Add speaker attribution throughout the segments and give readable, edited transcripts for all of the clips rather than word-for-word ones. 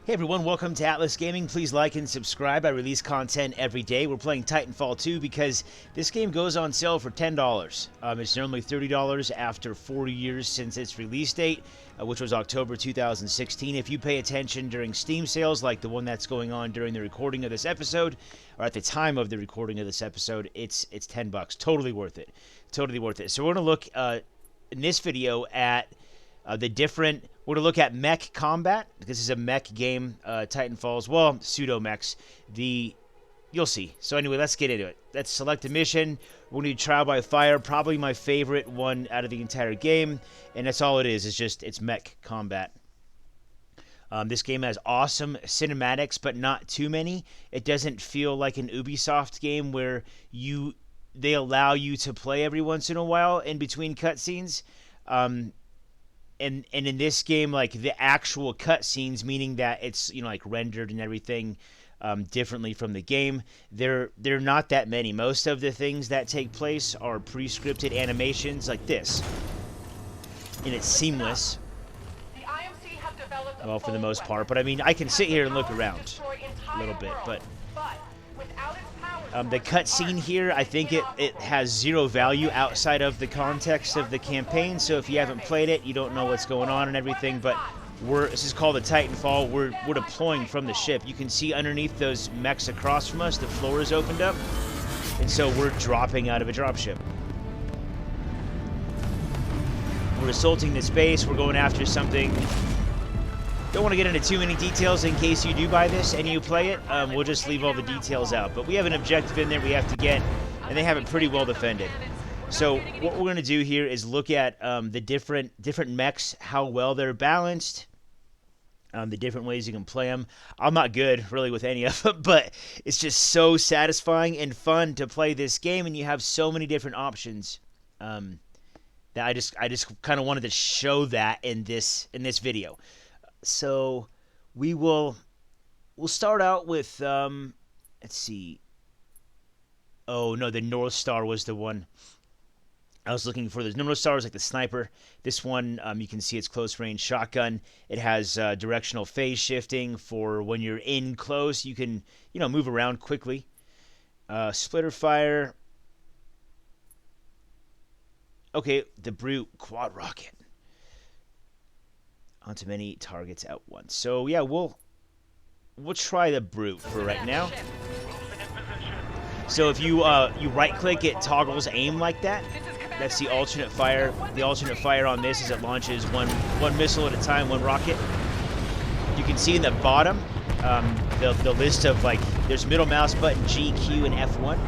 Speaker 1: Hey everyone, welcome to Atlas Gaming. Please like and subscribe. I release content every day. We're playing Titanfall 2 because this game goes on sale for $10. It's normally $30 after 4 years since its release date, which was October 2016. If you pay attention during Steam sales, like the one that's going on during the recording of this episode, or at the time of the recording of this episode, it's $10. Totally worth it. Totally worth it. So we're going to look in this video at we're going to look at mech combat. This is a mech game, Titanfall's, well, pseudo-mechs. You'll see. So anyway, let's get into it. Let's select a mission. We're going to do Trial by Fire, probably my favorite one out of the entire game. And that's all it is. It's mech combat. This game has awesome cinematics, but not too many. It doesn't feel like an Ubisoft game where they allow you to play every once in a while in between cutscenes. And in this game, like the actual cutscenes, meaning that it's like rendered and everything differently from the game, they're not that many. Most of the things that take place are pre-scripted animations like this, and it's seamless. Well, for the most part, but I mean, I can sit here and look around a little bit, but the cutscene here, I think it has zero value outside of the context of the campaign. So if you haven't played it, you don't know what's going on and everything. But this is called the Titanfall. We're deploying from the ship. You can see underneath those mechs across from us, the floor is opened up, and so we're dropping out of a dropship. We're assaulting the space. We're going after something. Don't want to get into too many details in case you do buy this and you play it. We'll just leave all the details out. But we have an objective in there we have to get, and they have it pretty well defended. So what we're going to do here is look at the different mechs, how well they're balanced, the different ways you can play them. I'm not good, really, with any of them, but it's just so satisfying and fun to play this game, and you have so many different options that I just kind of wanted to show that in this video. So we'll start out with let's see. Oh no, the North Star was the one I was looking for. There's no North Star is like the sniper. This one you can see it's close range shotgun. It has directional phase shifting for when you're in close. You can move around quickly. Splitter fire. Okay, the Brute quad rocket. Onto many targets at once. So yeah, we'll try the Brute for right now. So if you right click, it toggles aim like that. That's the alternate fire. The alternate fire on this is it launches one missile at a time, one rocket. You can see in the bottom the list of there's middle mouse button, G, Q, and F1.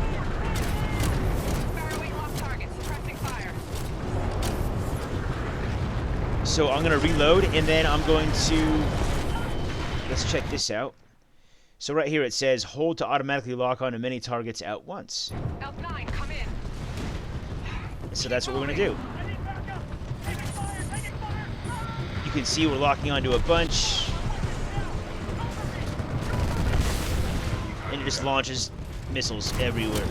Speaker 1: So I'm going to reload, and then I'm going to, let's check this out. So right here it says, hold to automatically lock onto many targets at once. L9, come in. So that's what we're going to do. You can see we're locking onto a bunch. And it just launches missiles everywhere.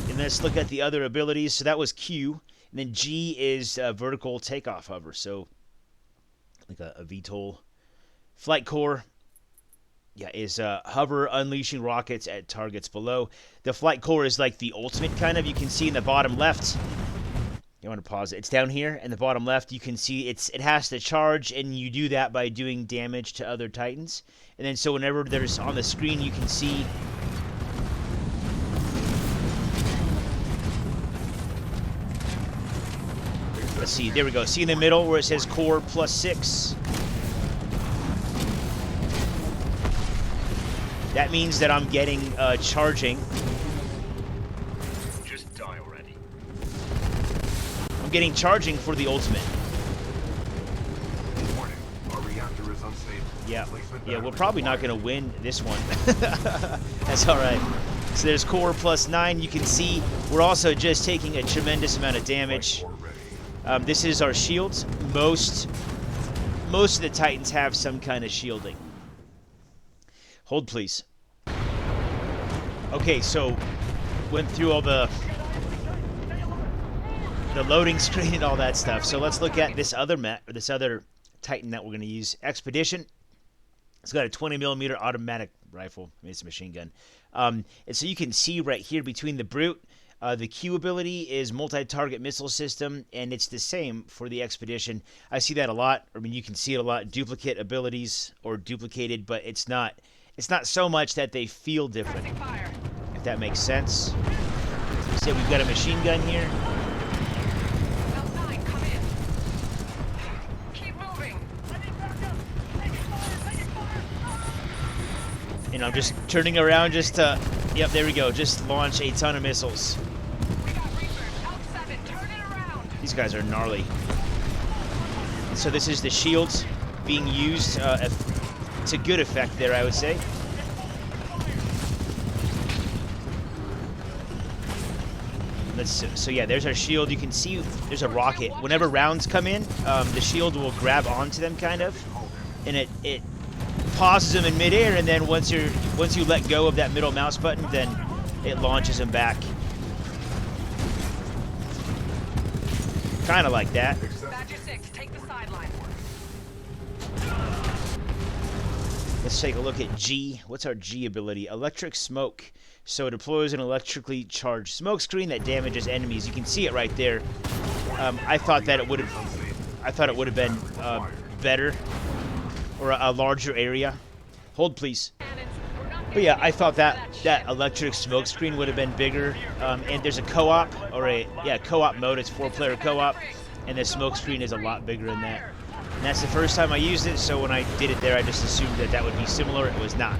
Speaker 1: And let's look at the other abilities. So that was Q. And then G is vertical takeoff hover. So like a VTOL. Flight core is hover, unleashing rockets at targets below. The flight core is like the ultimate kind of. You can see in the bottom left. You want to pause it. It's down here in the bottom left. You can see it has to charge, and you do that by doing damage to other Titans. And then so whenever there's on the screen, you can see. Let's see, there we go. See in the middle where it says core +6? That means that I'm getting charging.
Speaker 2: Just die already.
Speaker 1: I'm getting charging for the ultimate.
Speaker 2: Warning, our reactor is unstable.
Speaker 1: Yeah, we're probably not going to win this one. That's all right. So there's core +9. You can see we're also just taking a tremendous amount of damage. This is our shields. Most of the Titans have some kind of shielding. Hold, please. Okay, so went through all the the loading screen and all that stuff. So let's look at this other this other Titan that we're going to use, Expedition. It's got a 20mm automatic rifle. I mean, it's a machine gun. And so you can see right here between the Brute, the Q ability is multi-target missile system, and it's the same for the Expedition. I see that a lot. I mean, you can see it a lot. Duplicate abilities or duplicated, but it's not so much that they feel different, if that makes sense. So we've got a machine gun here. And I'm just turning around just to, yep, there we go, just launch a ton of missiles. These guys are gnarly. And so this is the shields being used to good effect there, I would say. So yeah, there's our shield. You can see there's a rocket. Whenever rounds come in, the shield will grab onto them, kind of, and it pauses them in midair, and then once you let go of that middle mouse button, then it launches them back. Kind of like that.
Speaker 3: Badger 6, take the sideline.
Speaker 1: Let's take a look at G. What's our G ability? Electric smoke. So it deploys an electrically charged smoke screen that damages enemies. You can see it right there. I thought it would have been better, or a larger area. Hold, please. But yeah, I thought that electric smoke screen would have been bigger. And there's a co-op, or co-op mode. It's 4-player co-op, and the smoke screen is a lot bigger than that. And that's the first time I used it, so when I did it there, I just assumed that would be similar. It was not.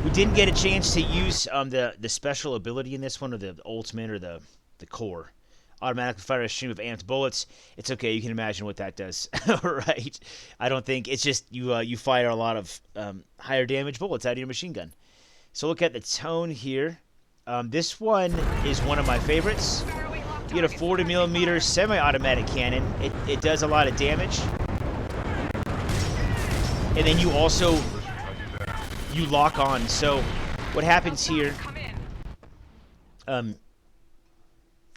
Speaker 1: We didn't get a chance to use the special ability in this one, or the ultimate, or the core. Automatically fire a stream of amped bullets. It's okay, you can imagine what that does, right? I don't think, it's just you fire a lot of higher damage bullets out of your machine gun. So look at the tone here. This one is one of my favorites. You get a 40mm semi-automatic cannon. It does a lot of damage. And then you also lock on. So what happens here,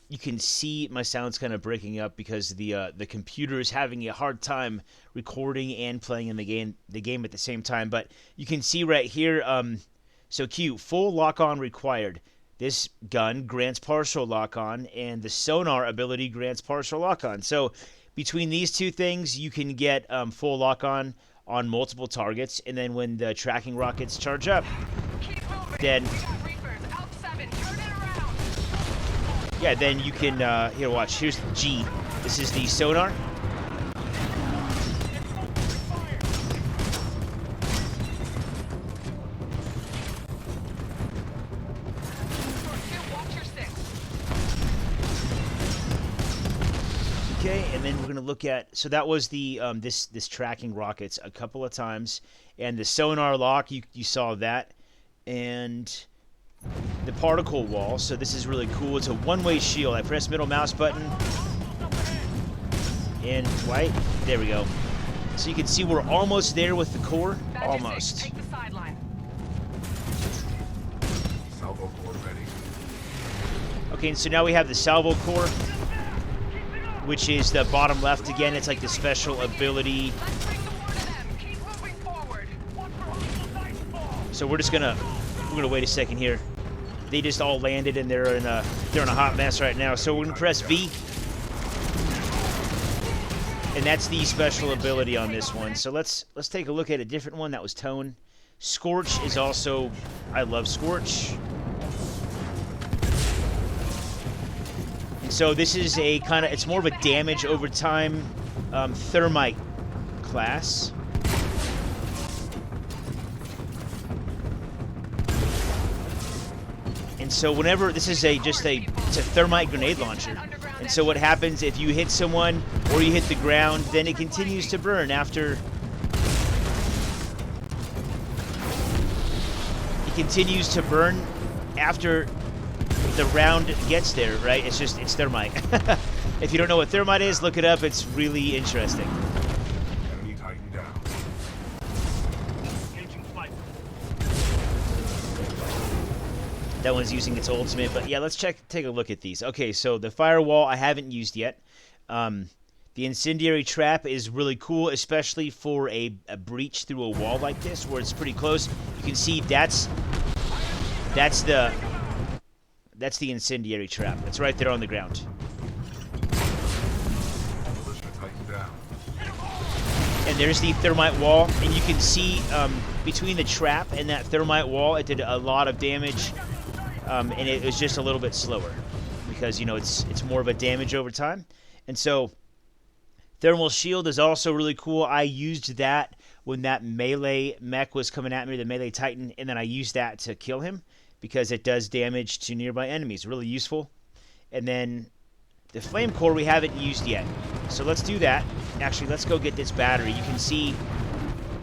Speaker 1: you can see my sound's kind of breaking up because the computer is having a hard time recording and playing in the game at the same time. But you can see right here, so Q, full lock-on required. This gun grants partial lock-on, and the sonar ability grants partial lock-on. So between these two things, you can get full lock-on on multiple targets, and then when the tracking rockets charge up, then yeah, then you can here, watch. Here's G. This is the sonar. Okay, and then we're gonna look at, so that was the this tracking rockets a couple of times, and the sonar lock, you saw that, and the particle wall. So this is really cool. It's a one-way shield. I press middle mouse button and white. There we go. So you can see we're almost there with the core. Almost.
Speaker 3: Take the sideline.
Speaker 2: Salvo Core ready.
Speaker 1: Okay, and so now we have the Salvo Core, which is the bottom left again. It's like the special ability.
Speaker 3: Let's bring the war to them. Keep moving forward.
Speaker 1: So we're gonna wait a second here. They just all landed, and they're in a hot mess right now. So we're gonna press V, and that's the special ability on this one. So let's take a look at a different one that was tone. Scorch is also, I love Scorch. And so this is a kind of, it's more of a damage over time thermite class. And so whenever, this is it's a thermite grenade launcher. And so what happens if you hit someone or you hit the ground, then it continues to burn after. It continues to burn after the round gets there, right? It's thermite. If you don't know what thermite is, look it up. It's really interesting.
Speaker 2: Enemy Titan down. Engaging flight.
Speaker 1: That one's using its ultimate. But yeah, let's take a look at these. Okay, so the firewall I haven't used yet. The incendiary trap is really cool, especially for a breach through a wall like this, where it's pretty close. You can see that's the incendiary trap. It's right there on the ground. And there's the thermite wall, and you can see between the trap and that thermite wall, it did a lot of damage, and it was just a little bit slower because, you know, it's more of a damage over time. And so thermal shield is also really cool. I used that when that melee mech was coming at me, the melee titan, and then I used that to kill him because it does damage to nearby enemies. Really useful. And then the flame core we haven't used yet. So let's do that. Actually, let's go get this battery. You can see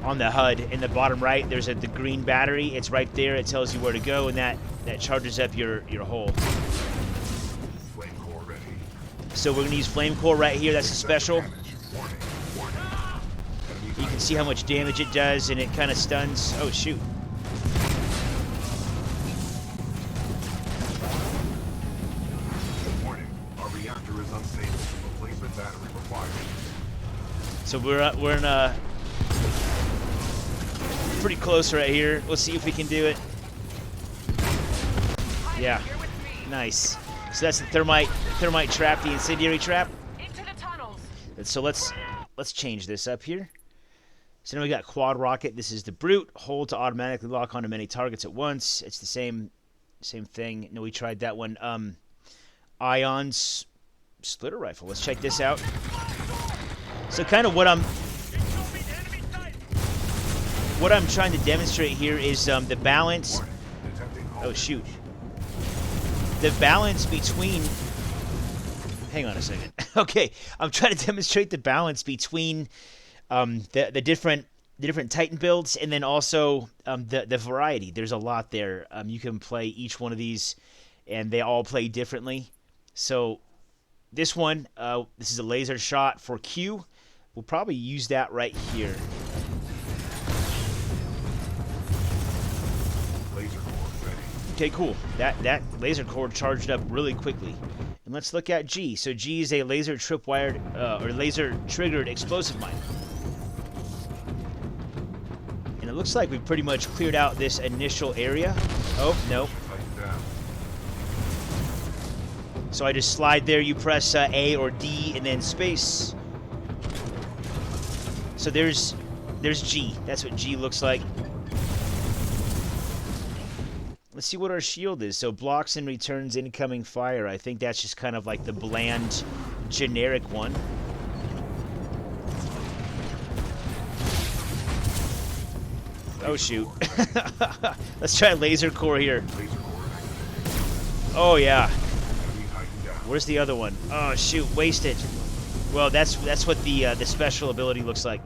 Speaker 1: on the HUD in the bottom right, there's the green battery. It's right there. It tells you where to go, and that charges up your hull.
Speaker 2: Flame core ready.
Speaker 1: So we're going to use flame core right here. That's a special. You can see how much damage it does, and it kind of stuns. Oh, shoot.
Speaker 2: Warning. Our reactor is unstable. Replacement battery required.
Speaker 1: So we're in a pretty close right here. Let's see if we can do it. Yeah. Nice. So that's the thermite trap, the incendiary trap.
Speaker 3: Into the tunnels.
Speaker 1: And so let's change this up here. So now we got quad rocket. This is the brute. Hold to automatically lock onto many targets at once. It's the same thing. No, we tried that one. Ions splitter rifle. Let's check this out. So kind of what I'm trying to demonstrate here is the balance. Oh shoot. The balance between. Hang on a second. Okay, I'm trying to demonstrate the balance between the different Titan builds, and then also the variety. There's a lot there. You can play each one of these, and they all play differently. So this one, this is a laser shot for Q. We'll probably use that right here.
Speaker 2: Laser core ready.
Speaker 1: Okay, cool. That laser core charged up really quickly. And let's look at G. So G is a laser tripwired or laser triggered explosive mine. And it looks like we've pretty much cleared out this initial area. Oh, no.
Speaker 2: Tighten down.
Speaker 1: So I just slide there, you press A or D and then space. So there's G. That's what G looks like. Let's see what our shield is. So blocks and returns incoming fire. I think that's just kind of like the bland, generic one. Oh shoot. Let's try laser core here.
Speaker 2: Laser core activated.
Speaker 1: Oh yeah.
Speaker 2: Enemy tighten down.
Speaker 1: Where's the other one? Oh shoot, wasted. Well, that's what the special ability looks like.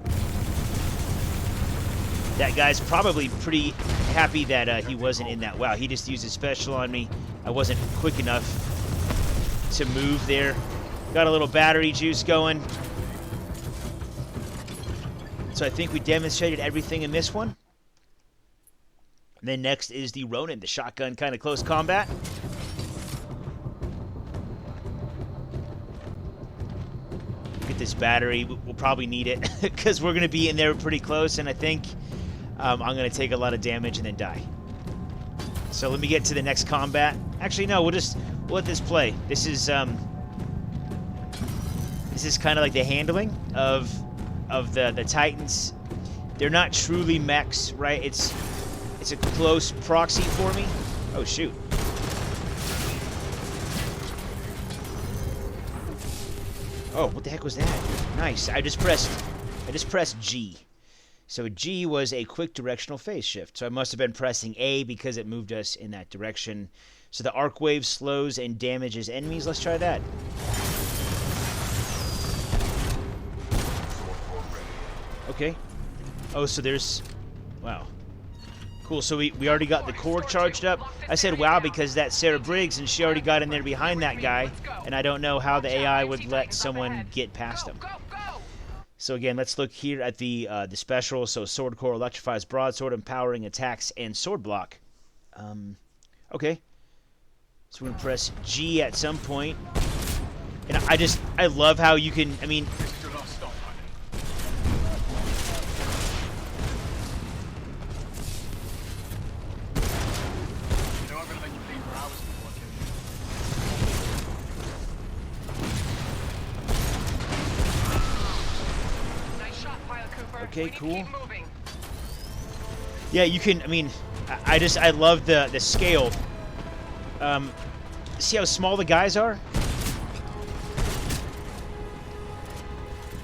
Speaker 1: That guy's probably pretty happy that he wasn't in that. Wow, he just used his special on me. I wasn't quick enough to move there. Got a little battery juice going. So I think we demonstrated everything in this one. And then next is the Ronin, the shotgun kind of close combat. Get this battery. We'll probably need it because we're going to be in there pretty close, and I think I'm going to take a lot of damage and then die. So let me get to the next combat. Actually, no, we'll let this play. This is kind of like the handling of the Titans. They're not truly mechs, right? It's a close proxy for me. Oh shoot. Oh, what the heck was that? Nice. I just pressed G. So G was a quick directional phase shift. So I must have been pressing A because it moved us in that direction. So the arc wave slows and damages enemies. Let's try that. Okay. Oh, so there's... Wow. Cool, so we already got the core charged up. I said wow because that's Sarah Briggs, and she already got in there behind that guy, and I don't know how the AI would let someone get past him. So again, let's look here at the special. So sword core electrifies broadsword, empowering attacks and sword block. Okay. So we're gonna press G at some point. And I love how you can, I mean,
Speaker 4: This is your last stop, honey. You know I'm gonna make you bleed for hours before I kill you.
Speaker 3: Nice shot, Pilot Cooper.
Speaker 1: Okay,
Speaker 3: We need to
Speaker 1: cool.
Speaker 3: keep moving.
Speaker 1: yeah, you can, I mean, I love the scale. See how small the guys are?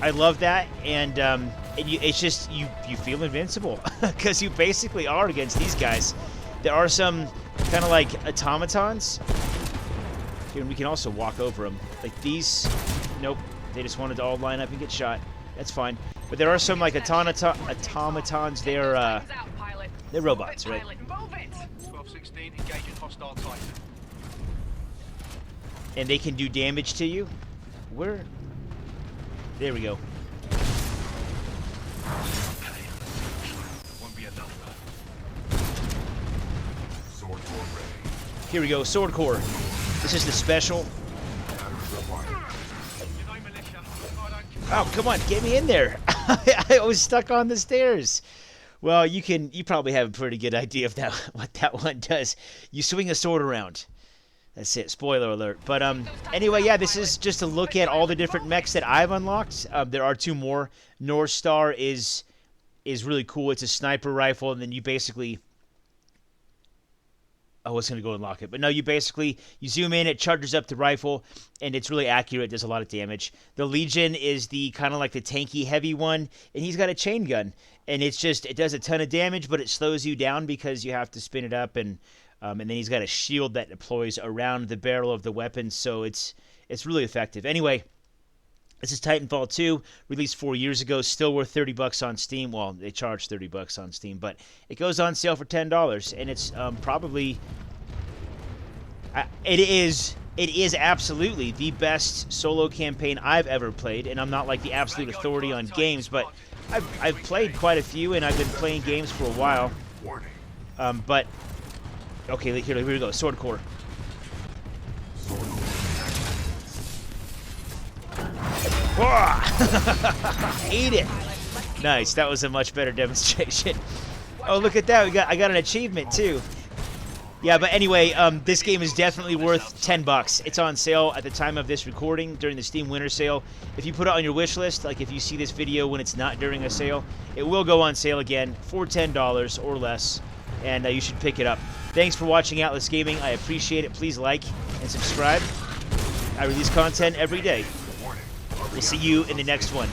Speaker 1: I love that, and it's just, you feel invincible, because you basically are against these guys. There are some kind of like automatons. Here, and we can also walk over them. Like these, nope, they just wanted to all line up and get shot. That's fine. But there are some like automatons, they're
Speaker 3: Titan's out, Pilot.
Speaker 1: they're robots,
Speaker 3: Move it,
Speaker 1: right?
Speaker 3: Pilot. Move it.
Speaker 4: 1216, engaging hostile Titan.
Speaker 1: And they can do damage to you. Where? There we go.
Speaker 4: Won't be enough.
Speaker 2: Sword core ready.
Speaker 1: Here we go, Sword Core. This is the special.
Speaker 2: Battery required.
Speaker 4: You know militia. I don't care.
Speaker 1: Oh, come on, get me in there. I was stuck on the stairs. Well, you probably have a pretty good idea of that, what that one does. You swing a sword around. That's it, spoiler alert. But anyway, yeah, this is just a look at all the different mechs that I've unlocked. There are 2 more. North Star is really cool. It's a sniper rifle, and then you basically... I was going to go unlock it. But no, you zoom in, it charges up the rifle, and it's really accurate. It does a lot of damage. The Legion is the kind of like the tanky, heavy one, and he's got a chain gun. And it does a ton of damage, but it slows you down because you have to spin it up, and then he's got a shield that deploys around the barrel of the weapon, so it's really effective. Anyway, this is Titanfall 2, released 4 years ago, still worth $30 on Steam. Well, they charge $30 on Steam, but it goes on sale for $10, and it's probably... It is absolutely the best solo campaign I've ever played, and I'm not like the absolute authority on games, but I've played quite a few, and I've been playing games for a while.
Speaker 2: Warning.
Speaker 1: But okay, here we go. Sword Core.
Speaker 2: Sword core
Speaker 1: Eat it. Nice. That was a much better demonstration. Oh, look at that. I got an achievement too. Yeah, but anyway, this game is definitely worth $10. It's on sale at the time of this recording during the Steam Winter Sale. If you put it on your wish list, like if you see this video when it's not during a sale, it will go on sale again for $10 or less, and you should pick it up. Thanks for watching Atlas Gaming. I appreciate it. Please like and subscribe. I release content every day.
Speaker 2: warning.
Speaker 1: We'll see you in the next one.